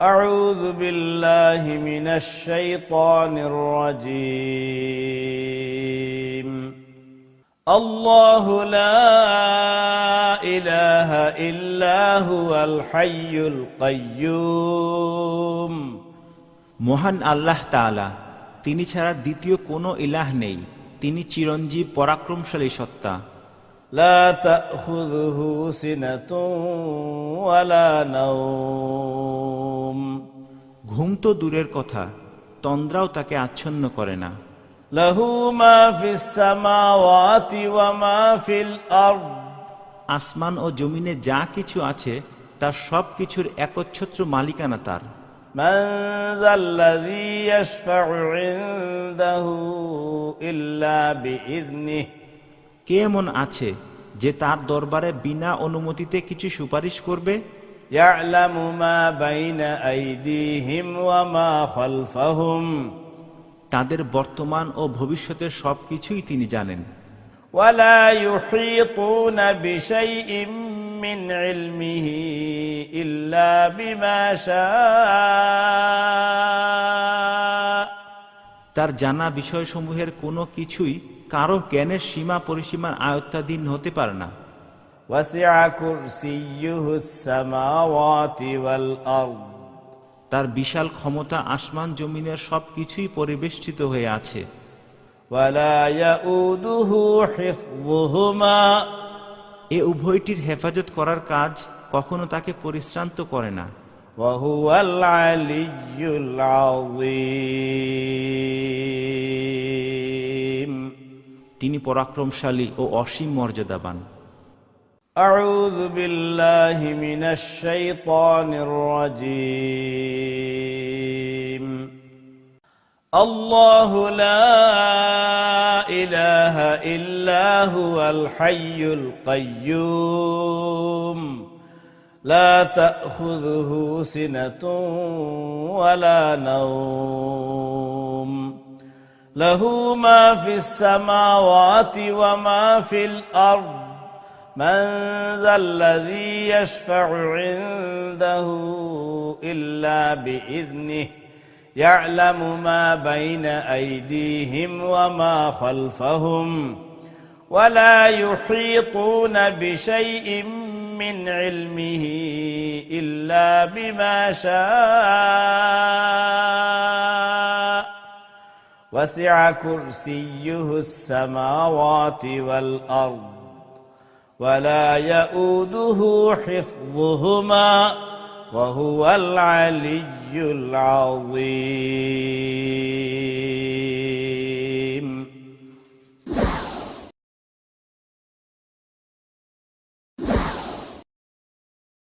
أعوذ بالله من الشيطان الرجيم الله لا إله إلا هو الحي القيوم মহান আল্লাহ তাআলা, তিনি ছাড়া দ্বিতীয় কোনো ইলাহ নেই, তিনি চিরঞ্জীব পরাক্রমশালী সত্তা। لا تأخذه سنة ولا نوم ঘুম তো দূরের কথা, তন্দ্রাও তাকে আচ্ছন্ন করে না। له ما في السماوات وما في الأرض আসমান ও জমিনে যা কিছু আছে তার সব কিছুর একচ্ছত্র মালিকানা তার। من ذا الذي يشفع عنده إلا بإذنه কে এমন আছে যে তার দরবারে বিনা অনুমতিতে কিছু সুপারিশ করবে? يعلم ما بين أيديهم وما خلفهم তাদের বর্তমান ও ভবিষ্যতের সবকিছুই তিনি জানেন। ولا يحيطون بشيء من علمه إلا بما شاء তার জানা বিষয়সমূহের কোনো কিছুই কারো জ্ঞানের সীমা পরিসীমার আয়ত্তাধীন হতে পারে না। وسع كرسيه السماوات والأرض তার বিশাল ক্ষমতা আসমান জমিনের সবকিছুই পরিবেষ্টিত হয়ে আছে। ولا يؤوده حفظهما এ উভয়টির হেফাজত করার কাজ কখনো তাকে পরিশ্রান্ত করে না। وهو العلي العظيم তিনি পরাক্রমশালী ও অসীম মর্যাদাবান। أعوذ بالله من الشيطان الرجيم الله لا إله إلا هو الحي القيوم لا تأخذه سنة ولا نوم له ما في السماوات وما في الأرض من ذا الذي يشفع عنده إلا بإذنه يعلم ما بين أيديهم وما خلفهم ولا يحيطون بشيء من علمه إلا بما شاء وسع كرسيه السماوات والأرض ولا يؤوده حفظهما وهو العلي العظيم